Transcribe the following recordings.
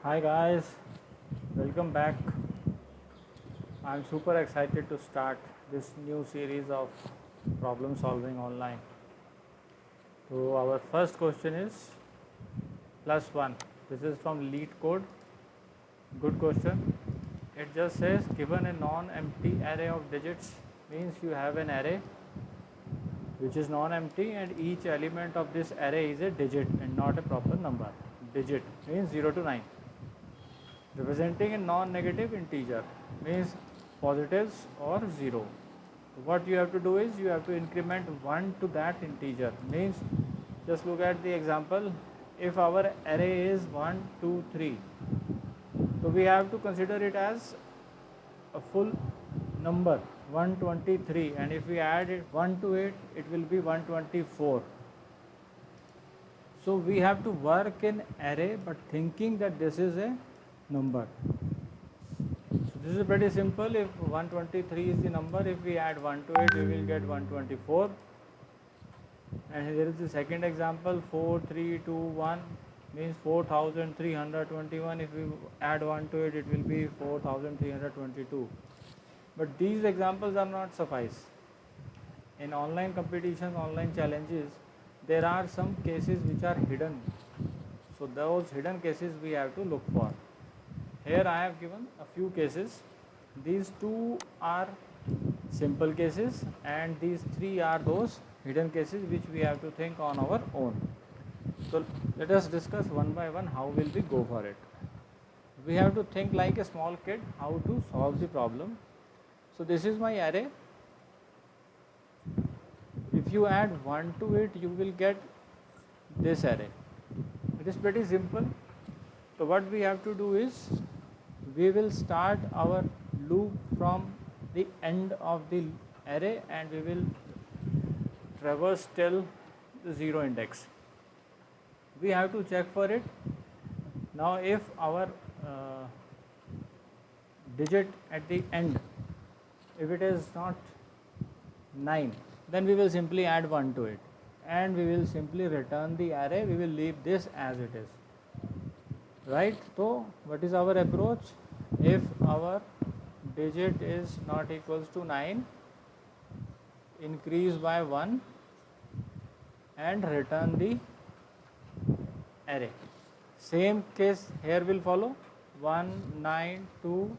Hi guys, welcome back. I'm super excited to start this new series of problem solving online. So our first question is plus 1. This is from Lead Code. Good question. It just says given a non-empty array of digits means you have an array which is non-empty and each element of this array is a digit and not a proper number. Digit means 0 to 9. Representing a non-negative integer means positives or 0. What you have to do is you have to increment 1 to that integer, means just look at the example. If our array is 1 2 3, so we have to consider it as a full number 123, and if we add it 1 to it, it will be 124. So we have to work in array but thinking that this is a number. So this is pretty simple. If 123 is the number, if we add 1 to it, we will get 124. And here is the second example, 4321 means 4321. If we add 1 to it, it will be 4322. But these examples are not suffice. In online competitions, online challenges, there are some cases which are hidden. So those hidden cases we have to look for. Here I have given a few cases. These two are simple cases and these three are those hidden cases which we have to think on our own. So let us discuss one by one how will we go for it. We have to think like a small kid how to solve the problem. So this is my array. If you add 1 to it, you will get this array. It is pretty simple. So what we have to do is we will start our loop from the end of the array and we will traverse till the 0 index. We have to check for it. Now if our digit at the end, if it is not 9, then we will simply add 1 to it and we will simply return the array. We will leave this as it is. Right? So what is our approach? If our digit is not equals to 9, increase by 1 and return the array. Same case here will follow. 1 9 2,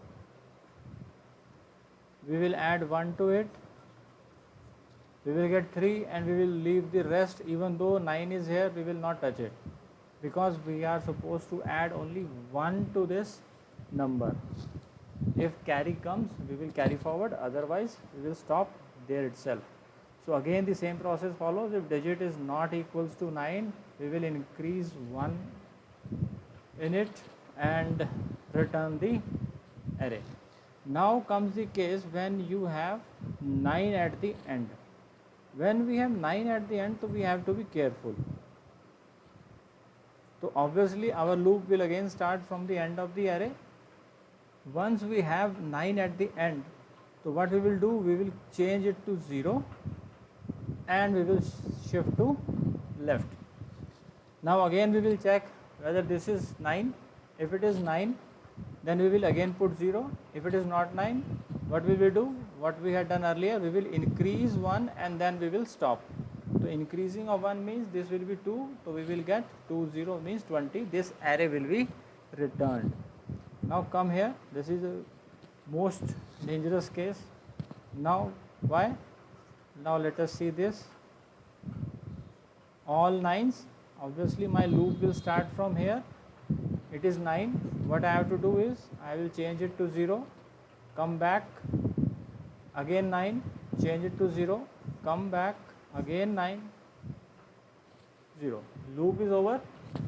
we will add 1 to it, we will get 3 and we will leave the rest. Even though 9 is here, we will not touch it because we are supposed to add only 1 to this number. If carry comes, we will carry forward, otherwise we will stop there itself. So again the same process follows. If digit is not equals to 9, we will increase 1 in it and return the array. Now comes the case when you have 9 at the end. When we have 9 at the end, so we have to be careful. So obviously our loop will again start from the end of the array. Once we have 9 at the end, so what we will do, we will change it to 0 and we will shift to left. Now again we will check whether this is 9. If it is 9, then we will again put 0. If it is not 9, what we will do, what we had done earlier, we will increase 1 and then we will stop. So increasing of 1 means this will be 2, so we will get 2 0 means 20. This array will be returned. Now come here, this is the most dangerous case. Now why? Now let us see this. All 9s, obviously my loop will start from here. It is 9. What I have to do is I will change it to 0, come back, again 9, change it to 0, come back, again 9, 0. Loop is over.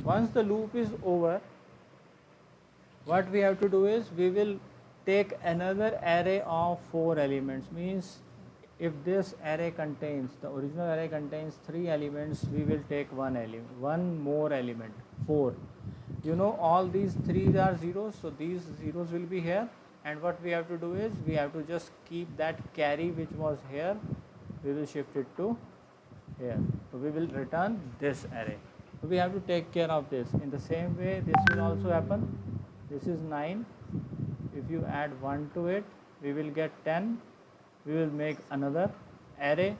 Once the loop is over, what we have to do is we will take another array of 4 elements. Means if this array contains, the original array contains 3 elements, we will take one more element, 4. You know all these 3s are zeros, so these zeros will be here, and what we have to do is we have to just keep that carry which was here, we will shift it to here. So we will return this array. So we have to take care of this. In the same way, this will also happen. This is 9. If you add 1 to it, we will get 10. We will make another array,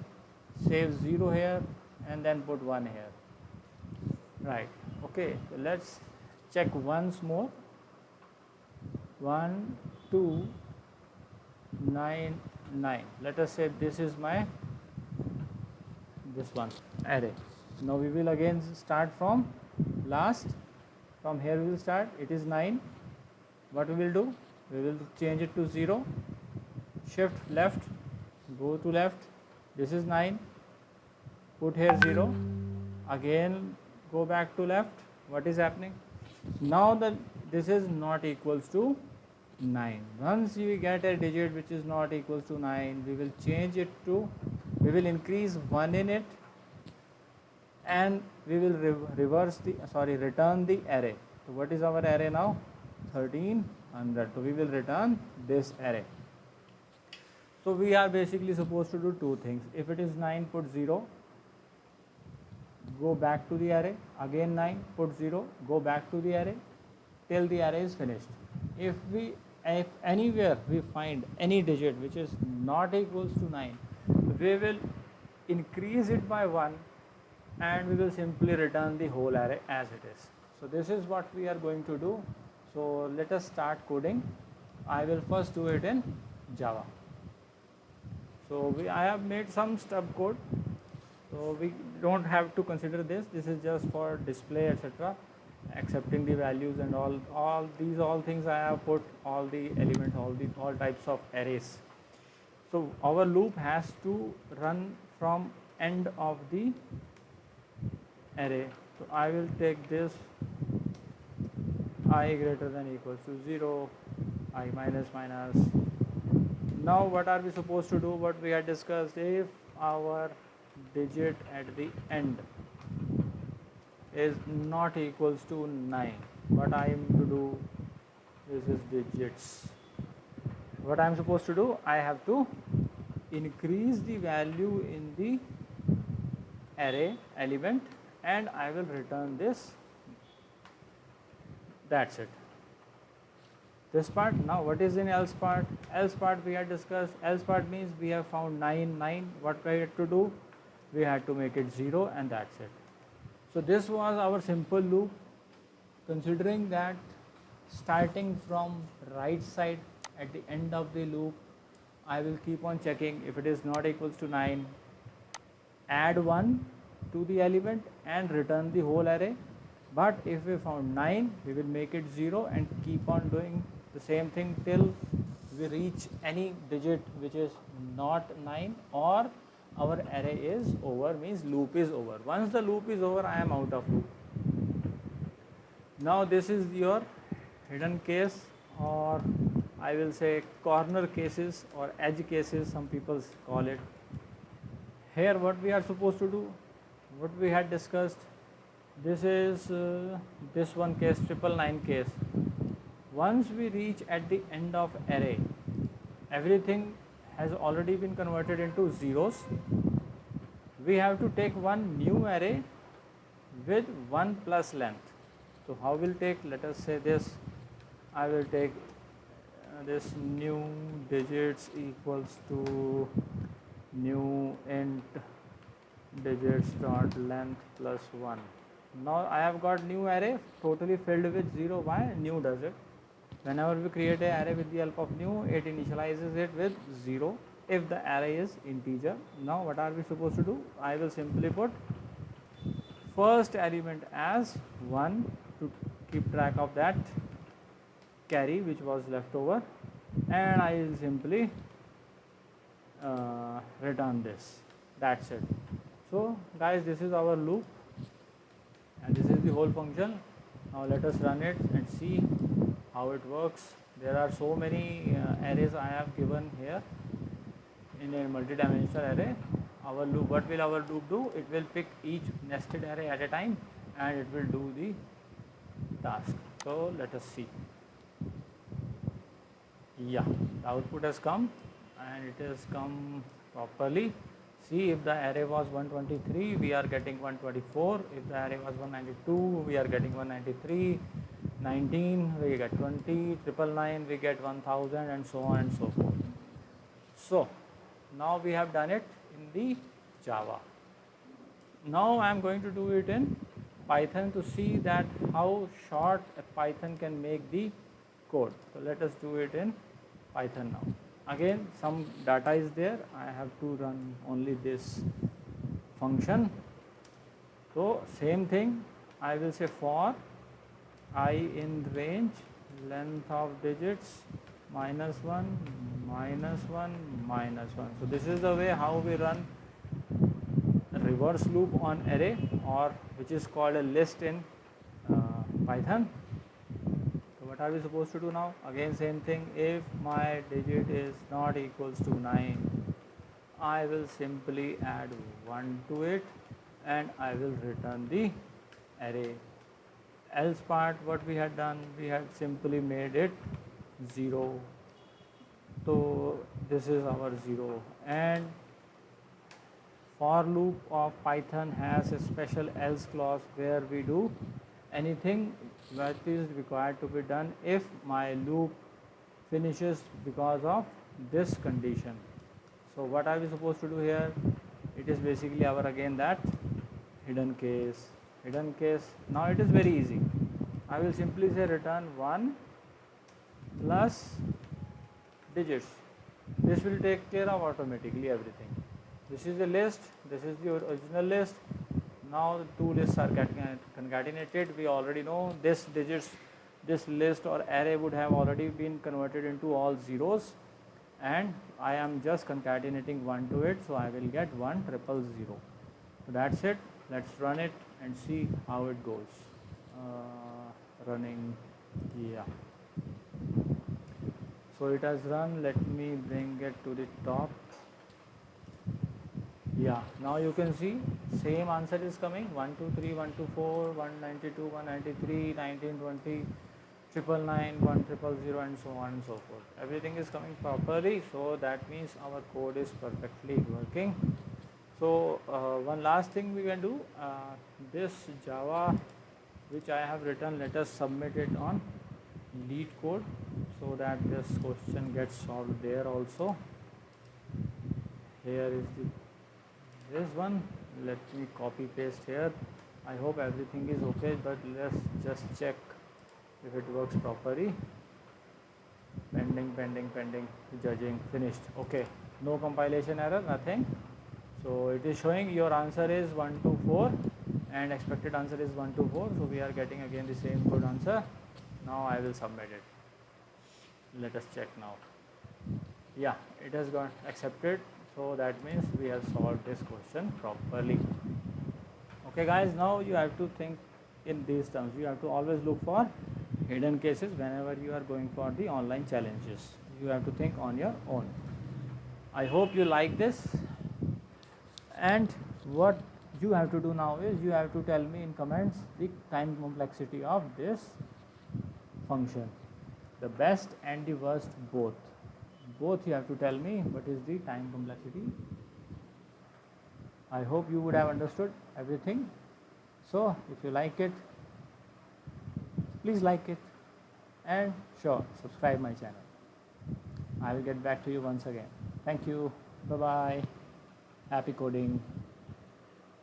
save 0 here and then put 1 here. Right. Okay, so let's check once more. 1, 2, 9, 9. Let us say this is my this one array. Now we will again start from last. From here we will start. It is 9. What we will do? We will change it to 0. Shift left, go to left. This is 9. Put here 0. Again go back to left. What is happening? Now that this is not equals to 9. Once we get a digit which is not equals to 9, we will change it to, we will increase 1 in it and we will return the array. So what is our array now? 1300. So we will return this array. So we are basically supposed to do two things. If it is 9, put 0, go back to the array. Again 9, put 0, go back to the array till the array is finished. If anywhere we find any digit which is not equals to 9, we will increase it by 1 and we will simply return the whole array as it is. So this is what we are going to do. So let us start coding. I will first do it in Java. So I have made some stub code. So we don't have to consider this. This is just for display, etc. Accepting the values and all things I have put, all the elements, all types of arrays. So our loop has to run from end of the array. So I will take this I greater than equals to 0, I minus minus. Now what are we supposed to do? What we had discussed, if our digit at the end is not equals to 9, what I am to do, this is digits. What I am supposed to do, I have to increase the value in the array element and I will return this. That's it. This part. Now what is in else part? Else part we had discussed. Else part means we have found 9. What we had to do? We had to make it 0 and that's it. So this was our simple loop. Considering that starting from right side at the end of the loop, I will keep on checking. If it is not equals to 9, add 1 to the element and return the whole array. But if we found 9, we will make it 0 and keep on doing the same thing till we reach any digit which is not 9 or our array is over, means loop is over. Once the loop is over, I am out of loop. Now this is your hidden case, or I will say corner cases or edge cases, some people call it. Here what we are supposed to do, what we had discussed, this is this one case, 999 case. Once we reach at the end of array, everything has already been converted into zeros. We have to take one new array with 1 plus length. So how will take, let us say this, I will take this new digits equals to new int digits dot length plus 1. Now I have got new array totally filled with 0. Why? New does it. Whenever we create an array with the help of new, it initializes it with 0 if the array is integer. Now what are we supposed to do? I will simply put first element as 1 to keep track of that carry which was left over, and I will simply return this. That's it. So guys, this is our loop and this is the whole function. Now let us run it and see how it works. There are so many arrays I have given here in a multi-dimensional array. Our loop, what will our loop do? It will pick each nested array at a time and it will do the task. So let us see. Yeah, the output has come and it has come properly. See, if the array was 123, we are getting 124. If the array was 192, we are getting 193. 19 we get 20, 999 we get 1000, and so on and so forth. So now we have done it in the Java. Now I am going to do it in Python to see that how short a Python can make the code. So let us do it in Python now. Again, some data is there. I have to run only this function. So same thing, I will say for I in range length of digits -1, -1, -1. So this is the way how we run reverse loop on array, or which is called a list in Python. So what are we supposed to do now? Again same thing, if my digit is not equals to 9, I will simply add 1 to it and I will return the array. Else part what we had done, we had simply made it 0. So this is our 0, and for loop of Python has a special else clause where we do anything that is required to be done if my loop finishes because of this condition. So what are we supposed to do here? It is basically our again that hidden case. Now it is very easy. I will simply say return 1 plus digits. This will take care of automatically everything. This is the list, this is the original list. Now the two lists are concatenated. We already know this digits, this list or array would have already been converted into all zeros, and I am just concatenating 1 to it, so I will get 10000. So that's it. Let's run it and see how it goes. Running, yeah. So it has run. Let me bring it to the top. Yeah, now you can see same answer is coming 123, 124, 192, 193, 1920, 999, 1000, and so on and so forth. Everything is coming properly, so that means our code is perfectly working. So one last thing we can do, this Java which I have written, let us submit it on LeetCode so that this question gets solved there also. Here is this one. Let me copy paste here. I hope everything is okay, but let's just check if it works properly. Pending, judging, finished. Okay, no compilation error, nothing. So it is showing your answer is 124 and expected answer is 124. So we are getting again the same good answer. Now I will submit it. Let us check now. Yeah, it has got accepted. So that means we have solved this question properly. Okay guys, now you have to think in these terms. You have to always look for hidden cases whenever you are going for the online challenges. You have to think on your own. I hope you like this, and what you have to do now is you have to tell me in comments the time complexity of this function, the best and the worst both you have to tell me what is the time complexity. I hope you would have understood everything. So if you like it, please like it, and sure, subscribe my channel. I will get back to you once again. Thank you. Bye bye. Happy coding.